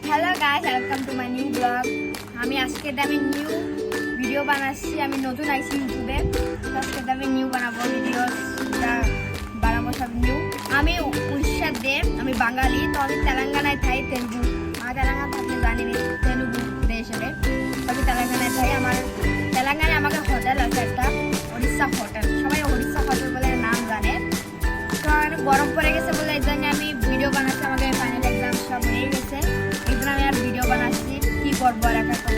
Hello guys, welcome to my new blog. আমি আজকে আমি নিউ ভিডিও বানাচ্ছি। আমি নতুন আইছি ইউটিউবে, আজকে আমি নিউ বানাবো ভিডিও, বানাবো সব নিউ। আমি উড়িষ্যার দেব, আমি বাঙালি, তো আমি তেলেঙ্গানায় থাই, তেলুগু। আমার তেলেঙ্গানা আপনি জানেন, তেলুগু দেশ হবে। আমি তেলেঙ্গানায় থাই। আমার তেলেঙ্গানায় আমাকে হোটেল আছে একটা, উড়িষ্যা হোটেল। সবাই উড়িষ্যা হোটেল বলে নাম জানে। তো গরম পড়ে গেছে বলে এই জন্য আমি ভিডিও বানাচ্ছি। আমাদের ফাইনাল এক্সাম সব হয়ে গেছে, এই জন্য আমি আর ভিডিও বানাচ্ছি। কি করবো আর একটা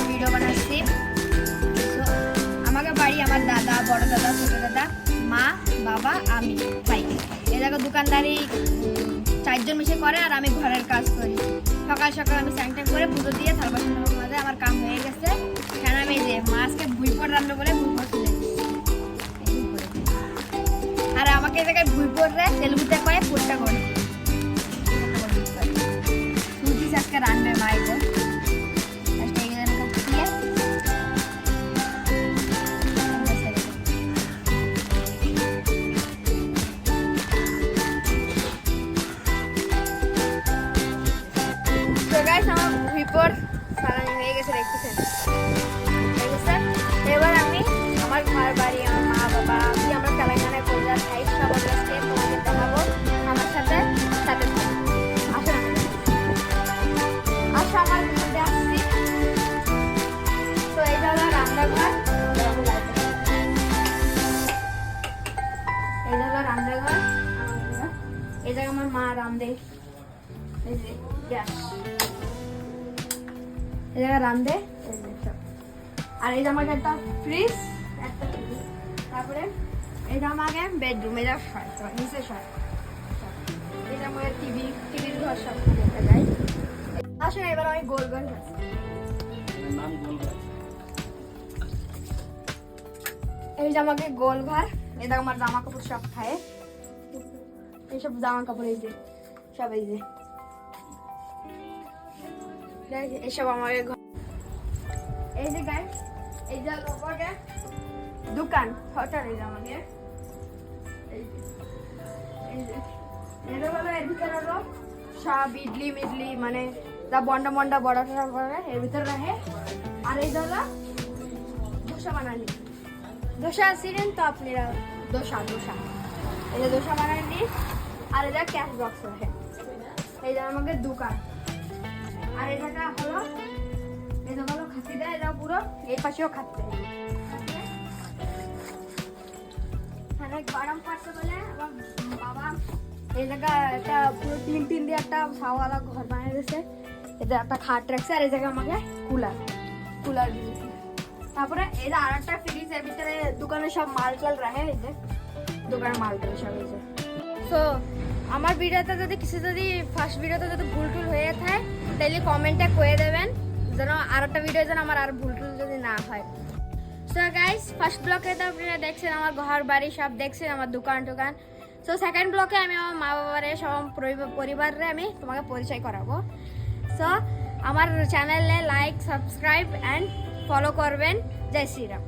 ভিডিও বানাচ্ছি। তো আমাকে বাড়ি আমার দাদা, বড় দাদা, ছোট দাদা, মা, বাবা, আমি, ভাই। এই জায়গায় দোকানদারি 4 জন মিশে করে, আর আমি ঘরের কাজ করি। সকাল সকাল আমি স্নান টান করে পুজো দিয়ে থাল বাসন মাঝে আমার কাম হয়ে গেছে। কেন আমি যে মাছকে ভুইপট রান্না বলে ভুইপট তুলে, আর আমাকে এই জায়গায় ভুইপট রে তেলুগুতে কয়ে পুরটা করে সুজি আজকে রান্নার মাইবো। আমার ভুইপট সারানি হয়ে গেছে, দেখতেছেন। এবার আমি আমার ঘর বাড়ি, আমার মা বাবা, আমি আমরা তেলেঙ্গানায় কলকাতা খাই, সব আজকে তোমাকে দেখাবো। আমার সাথে সাথে আসো না, আসো আমার ঘরে আসছি। তো এইটা হলো রান্নাঘর, এইটা হলো রান্নাঘর। এই জায়গায় আমার মা রান্ধে, এই যে গ্যাস, এই জায়গায় রান্ধে। আর এই যে আমাকে একটা ফ্রিজ, তারপরে এটা আমাকে বেডরুম, এটা নিচে শয়, এটা আমাকে টিভির ঘর সব দেখা যায়। আসুন এবার আমি গোল গোল এই যে আমাকে গোল ঘর। এটা আমার জামা কাপড় সব খায়, এইসব জামা কাপড়, এই যে সব, এই যে এইসব আমার এই যে গাই, এই যে লোকে দোকান হোটেল, এই যে আমাকে এটা হলো, এর ভিতরে হলো সব ইডলি মিডলি, মানে যা বন্ডা মন্ডা বড় করে এর ভিতরে রাখে। আর এই হলো দোসা বানানি, দোসা ছিলেন তো আপনারা, দোসা এই যে দোসা বানানি। আর এটা ক্যাশ বক্স রাখে, এই যে আমাকে দোকান। আর এই জায়গা হলো, এই জায়গা হলো খাসি দেয়, এটা পুরো এই পাশেও খাচ্ছে। অনেক গরম পড়ছে বলে আমার বাবা এই জায়গা একটা পুরো টিন দিয়ে একটা ছাওয়ালা ঘর বানিয়ে দিয়েছে। এটা একটা খাট রাখছে, আর এই জায়গায় আমাকে কুলার দিয়েছে। তারপরে এই যে আর একটা ফ্রিজ, এর ভিতরে দোকানে সব মাল টাল রাখে, এই যে দোকানের মাল টাল সব। এই যে সো আমার ভিডিওতে যদি ফার্স্ট ভিডিওতে যদি ভুল টুল হয়ে থাকে তাহলে কমেন্টে কয়ে দেবেন, যেন আর একটা ভিডিও যেন আমার আর ভুল টুল যদি না হয়। সো গাইস, ফার্স্ট ব্লকে তো আপনারা দেখছেন আমার ঘর বাড়ি সব দেখছেন, আমার দোকান টোকান। সো সেকেন্ড ব্লকে আমি আমার মা বাবারে সব পরিবারে আমি তোমাকে পরিচয় করাবো। সো আমার চ্যানেলে লাইক, সাবস্ক্রাইব অ্যান্ড ফলো করবেন। জয় শ্রীরাম।